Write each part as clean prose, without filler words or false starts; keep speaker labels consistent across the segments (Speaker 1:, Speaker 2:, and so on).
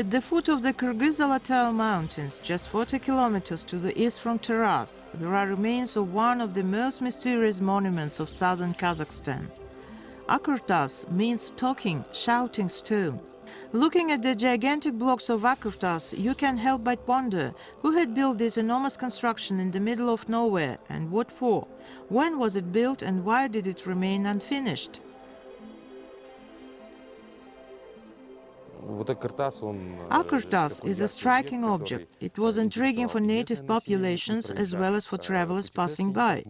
Speaker 1: At the foot of the Kyrgyz Alatau mountains, just 40 kilometers to the east from Taraz, there are remains of one of the most mysterious monuments of southern Kazakhstan. Akurtas means talking, shouting stone. Looking at the gigantic blocks of Akurtas, you can help but wonder who had built this enormous construction in the middle of nowhere and what for. When was it built and why did it remain unfinished? Akurtas is a striking object. It was intriguing for native populations as well as for travelers passing by.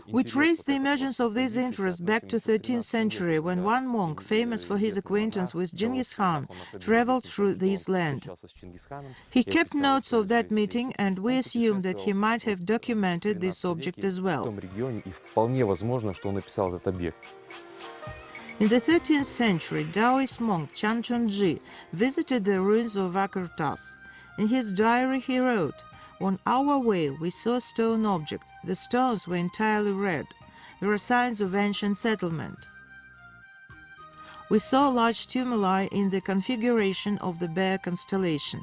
Speaker 1: We trace the emergence of this interest back to 13th century, when one monk, famous for his acquaintance with Genghis Khan, traveled through this land. He kept notes of that meeting, and we assume that he might have documented this object as well. In the 13th century, Taoist monk Chan Chunji visited the ruins of Akurtas. In his diary he wrote, "On our way we saw a stone object. The stones were entirely red. There are signs of ancient settlement. We saw large tumuli in the configuration of the Bear constellation."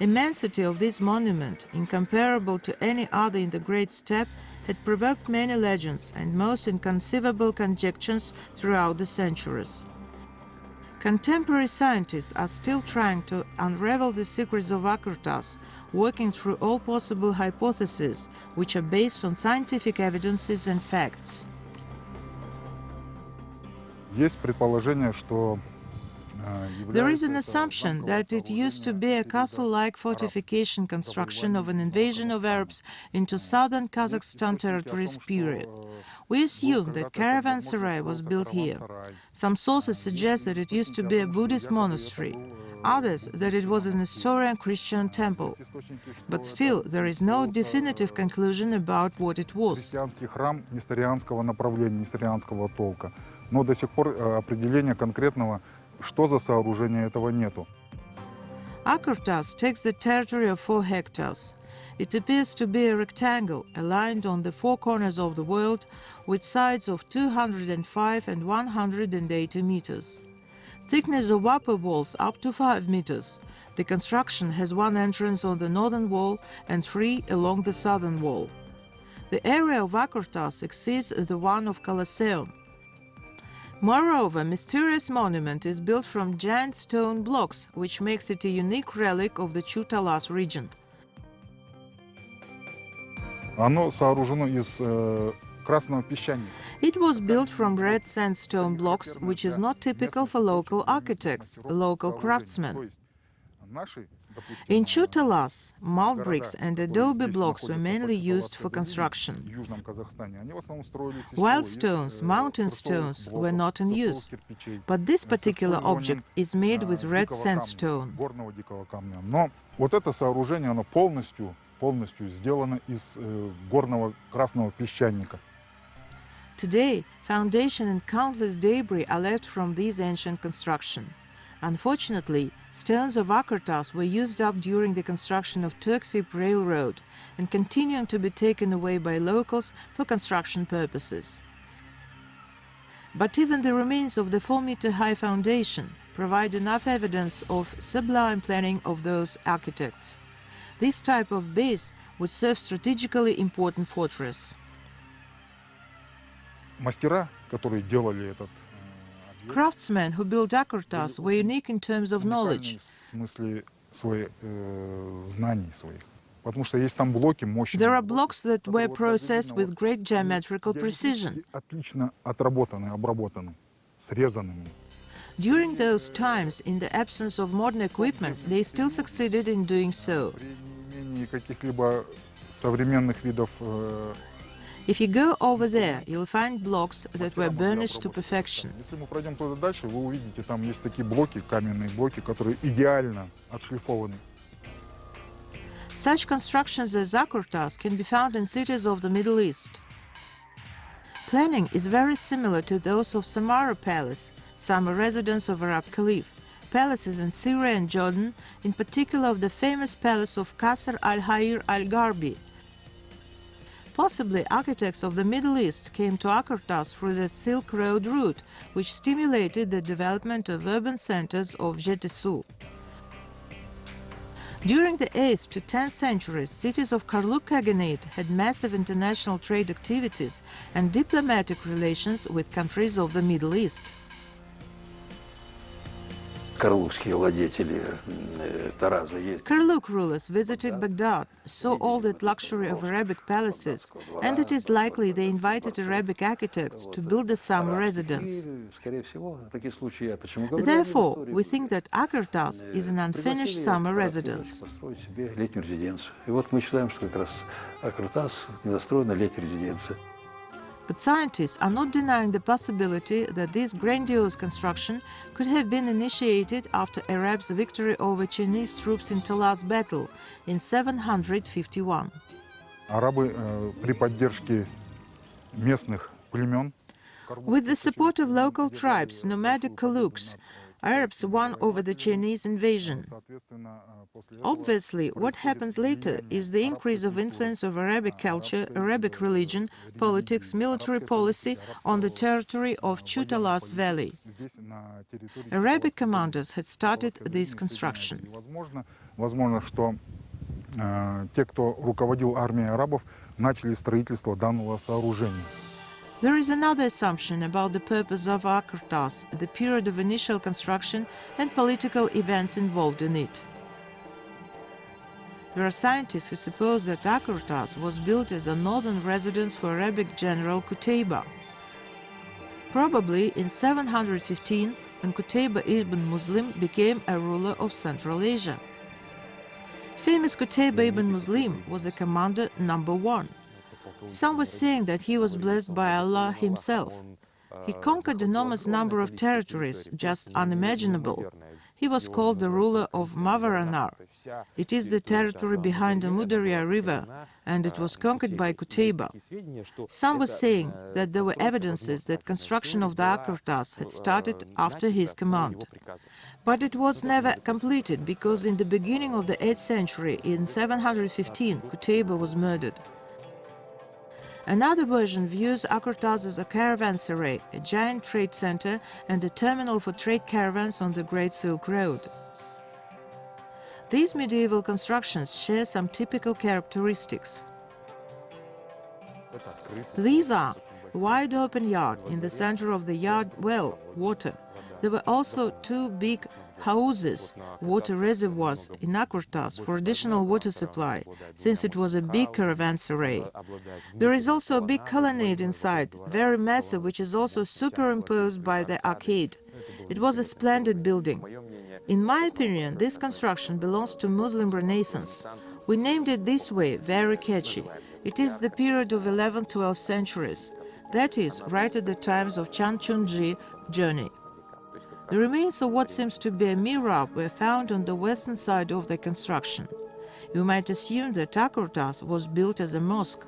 Speaker 1: Immensity of this monument, incomparable to any other in the Great Steppe, had provoked many legends and most inconceivable conjectures throughout the centuries. Contemporary scientists are still trying to unravel the secrets of Akurtas, working through all possible hypotheses, which are based on scientific evidences and facts.
Speaker 2: Есть предположение, что
Speaker 1: There is an assumption that it used to be a castle-like fortification construction of an invasion of Arabs into southern Kazakhstan territories period. We assume that caravanserai was built here. Some sources suggest that it used to be a Buddhist monastery, others that it was an Nestorian Christian temple. But still, there is no definitive conclusion about what it was.
Speaker 2: христианский храм несторианского направления, несторианского толка. Но до сих пор определения конкретного, что за сооружение, этого нету.
Speaker 1: Akurtas takes the territory of 4 hectares. It appears to be a rectangle aligned on the 4 corners of the world with sides of 205 and 180 meters. Thickness of upper walls up to 5 meters. The construction has 1 entrance on the northern wall and 3 along the southern wall. The area of Akurtas exceeds the one of Colosseum. Moreover, mysterious monument is built from giant stone blocks, which makes it a unique relic of the Taraz region.
Speaker 2: Оно сооружено из красного песчаника.
Speaker 1: It was built from red sandstone blocks, which is not typical for local architects, local craftsmen. In Taraz, mud bricks and adobe blocks were mainly used for construction. Wild stones, mountain stones were not in use, but this particular object is made with red sandstone.
Speaker 2: Но вот это сооружение, оно полностью сделано из горного красного песчаника.
Speaker 1: Today, foundation and countless debris are left from this ancient construction. Unfortunately, stones of Akurtas were used up during the construction of Turksip Railroad and continuing to be taken away by locals for construction purposes. But even the remains of the 4-meter-high foundation provide enough evidence of sublime planning of those architects. This type of base would serve strategically important fortress.
Speaker 2: Мастера, которые делали этот
Speaker 1: Craftsmen who built Akurtas were unique in terms of knowledge.
Speaker 2: в смысле своих знаний своих. Потому что есть там блоки мощные.
Speaker 1: There are blocks that were processed with great geometrical precision.
Speaker 2: Отлично отработаны, обработаны, срезанными.
Speaker 1: During those times, in the absence of modern equipment, they still succeeded in doing so.
Speaker 2: При неимении каких-либо современных видов
Speaker 1: If you go over there, you'll find blocks that were burnished to perfection.
Speaker 2: Если мы пройдем туда дальше, вы увидите, там есть такие блоки, каменные блоки, которые идеально отшлифованы.
Speaker 1: Such constructions as Akurtas can be found in cities of the Middle East. Planning is very similar to those of Samarra Palace, summer residence of Arab Caliph, palaces in Syria and Jordan, in particular of the famous palace of Qasr al-Hayr al-Gharbi. Possibly architects of the Middle East came to Akurtas through the Silk Road route, which stimulated the development of urban centers of Jetesu. During the 8th to 10th centuries, cities of Karluk Khaganate had massive international trade activities and diplomatic relations with countries of the Middle East. Karluk rulers visited Baghdad, saw all that luxury of Arabic palaces, and it is likely they invited Arabic architects to build a summer residence. Therefore, we think that Akurtas is an unfinished summer residence. But scientists are not denying the possibility that this grandiose construction could have been initiated after Arabs' victory over Chinese troops in Taraz battle in 751.
Speaker 2: Арабы при поддержке местных племен
Speaker 1: With the support of local tribes, nomadic Kaluks, Arabs won over the Chinese invasion. Obviously, what happens later is the increase of influence of Arabic culture, Arabic religion, politics, military policy on the territory of Chutalas Valley. Arabic commanders had started this construction.
Speaker 2: Возможно, что те, кто руководил армией арабов, начали строительство данного сооружения.
Speaker 1: There is another assumption about the purpose of Akurtas, the period of initial construction and political events involved in it. There are scientists who suppose that Akurtas was built as a northern residence for Arabic general Qutayba. Probably in 715, when Qutayba ibn Muslim became a ruler of Central Asia. Famous Qutayba ibn Muslim was a commander number 1. Some were saying that he was blessed by Allah himself. He conquered an enormous number of territories, just unimaginable. He was called the ruler of Mavaranar. It is the territory behind the Mudarya river, and it was conquered by Qutayba. Some were saying that there were evidences that construction of the Akurtas had started after his command. But it was never completed because in the beginning of the 8th century, in 715, Qutayba was murdered. Another version views Akurtas as a caravanserai, a giant trade center and a terminal for trade caravans on the Great Silk Road. These medieval constructions share some typical characteristics. These are a wide open yard, in the center of the yard well, water. There were also 2 big houses, water reservoirs in Akurtas for additional water supply, since it was a big caravanserai. There is also a big colonnade inside, very massive, which is also superimposed by the arcade. It was a splendid building. In my opinion, this construction belongs to Muslim Renaissance. We named it this way, very catchy. It is the period of 11th-12th centuries. That is, right at the times of Changchunji journey. The remains of what seems to be a mihrab were found on the western side of the construction. You might assume that Akurtas was built as a mosque.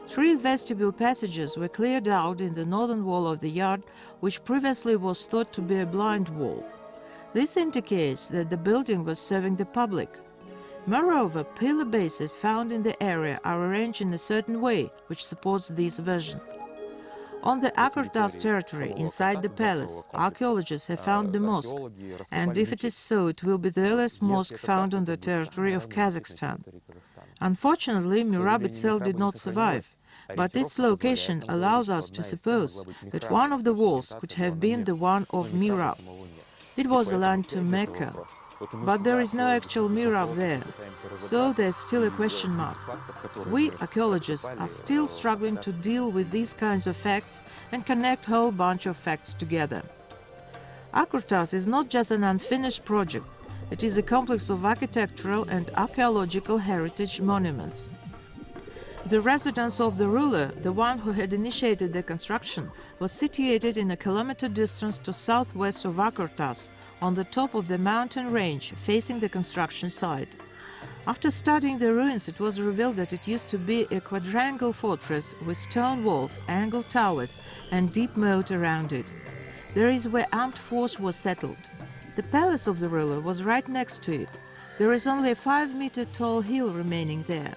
Speaker 1: 3 vestibule passages were cleared out in the northern wall of the yard, which previously was thought to be a blind wall. This indicates that the building was serving the public. Moreover, pillar bases found in the area are arranged in a certain way, which supports this version. On the Akurtas territory, inside the palace, archaeologists have found the mosque, and if it is so, it will be the earliest mosque found on the territory of Kazakhstan. Unfortunately, mihrab itself did not survive, but its location allows us to suppose that one of the walls could have been the one of mihrab. It was aligned to Mecca, but there is no actual mihrab there, so there's still a question mark. We, archaeologists, are still struggling to deal with these kinds of facts and connect a whole bunch of facts together. Akurtas is not just an unfinished project, it is a complex of architectural and archaeological heritage monuments. The residence of the ruler, the one who had initiated the construction, was situated in a kilometer distance to southwest of Akurtas, on the top of the mountain range facing the construction site. After studying the ruins, it was revealed that it used to be a quadrangle fortress with stone walls, angled towers, and deep moat around it. There is where armed force was settled. The palace of the ruler was right next to it. There is only a 5-meter tall hill remaining there.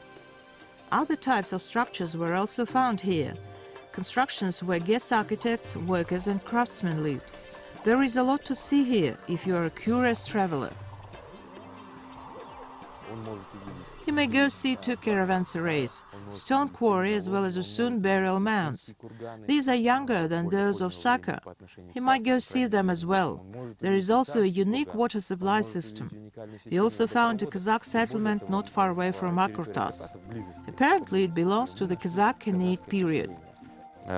Speaker 1: Other types of structures were also found here. Constructions where guest architects, workers and craftsmen lived. There is a lot to see here if you are a curious traveler. You may go see two caravanserais, stone quarry as well as Usun burial mounds. These are younger than those of Saka. He might go see them as well. There is also a unique water supply system. He also found a Kazakh settlement not far away from Akurtas. Apparently it belongs to the Kazakh Khanate period.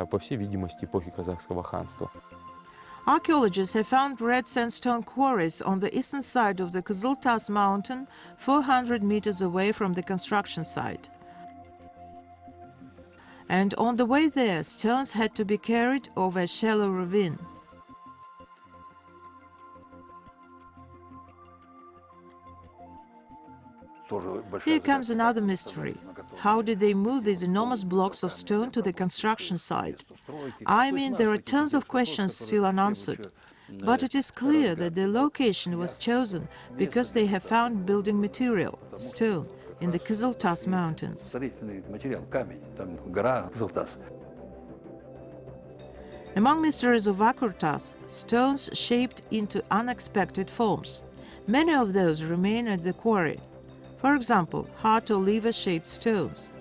Speaker 3: По всей видимости, эпохи Казахского ханства.
Speaker 1: Archaeologists have found red sandstone quarries on the eastern side of the Kızıltaş mountain, 400 meters away from the construction site. And on the way there, stones had to be carried over a shallow ravine. Here comes another mystery. How did they move these enormous blocks of stone to the construction site? I mean, there are tons of questions still unanswered. But it is clear that the location was chosen because they have found building material, stone, in the Kızıltaş mountains. Among mysteries of Akurtas, stones shaped into unexpected forms. Many of those remain at the quarry. For example, heart or liver-shaped stones.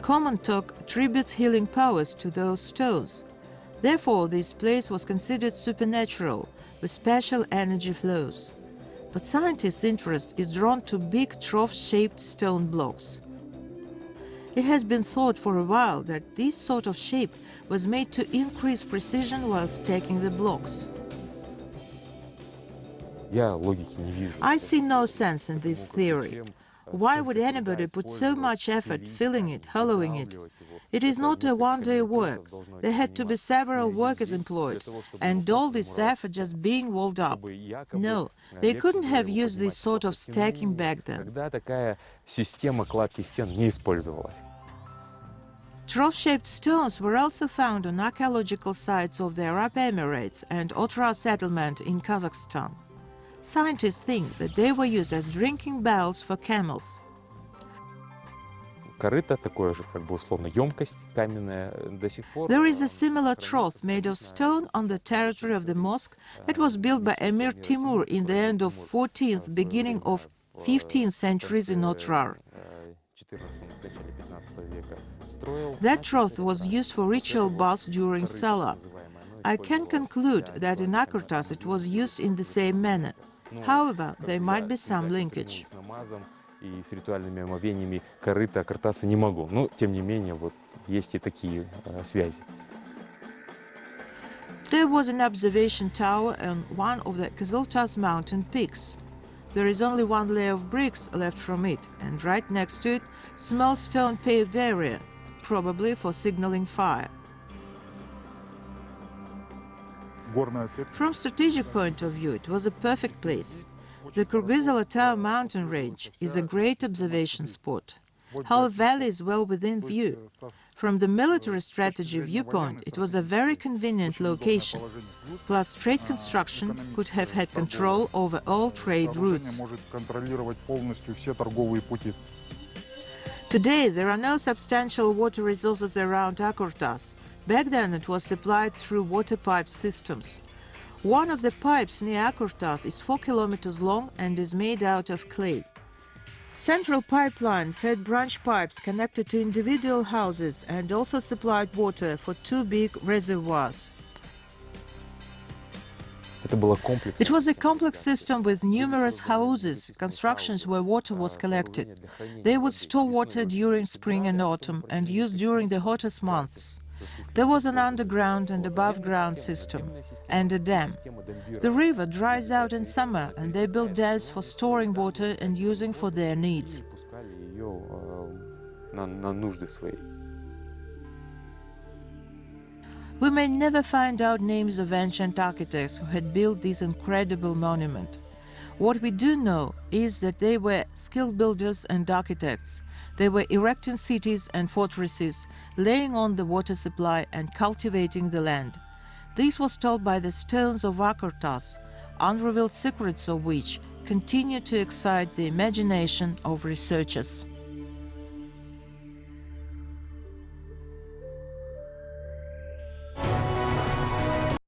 Speaker 1: Common talk attributes healing powers to those stones. Therefore, this place was considered supernatural, with special energy flows. But scientists' interest is drawn to big trough-shaped stone blocks. It has been thought for a while that this sort of shape was made to increase precision while stacking the blocks. I see no sense in this theory. Why would anybody put so much effort filling it, hollowing it? It is not a one-day work. There had to be several workers employed, and all this effort just being walled up. No, they couldn't have used this sort of stacking back then. Trough-shaped stones were also found on archaeological sites of the Arab Emirates and Taraz settlement in Kazakhstan. Scientists think that they were used as drinking barrels for camels. There is a similar trough made of stone on the territory of the mosque that was built by Emir Timur in the end of 14th, beginning of 15th centuries in Otrar. That trough was used for ritual baths during Salah. I can conclude that in Akurtas it was used in the same manner. However, there might be some linkage.
Speaker 3: И с ритуальными омовениями корыта Картаса не могу. Но, тем не менее, вот есть и такие связи.
Speaker 1: There was an observation tower on one of the Kızıltaş mountain peaks. There is only one layer of bricks left from it, and right next to it, small stone paved area, probably for signaling fire. From strategic point of view, it was a perfect place. The Kyrgyz Alatau mountain range is a great observation spot. Whole valley is well within view. From the military strategy viewpoint, it was a very convenient location. Plus, trade construction could have had control over all trade routes. Today, there are no substantial water resources around Akurtas. Back then, it was supplied through water pipe systems. One of the pipes near Akurtas is 4 kilometers long and is made out of clay. Central pipeline fed branch pipes connected to individual houses and also supplied water for 2 big reservoirs. It was a complex system with numerous houses, constructions where water was collected. They would store water during spring and autumn and use during the hottest months. There was an underground and above-ground system, and a dam. The river dries out in summer, and they built dams for storing water and using for their needs. We may never find out names of ancient architects who had built this incredible monument. What we do know is that they were skilled builders and architects. They were erecting cities and fortresses, laying on the water supply and cultivating the land. This was told by the stones of Akurtas, unrevealed secrets of which continue to excite the imagination of researchers.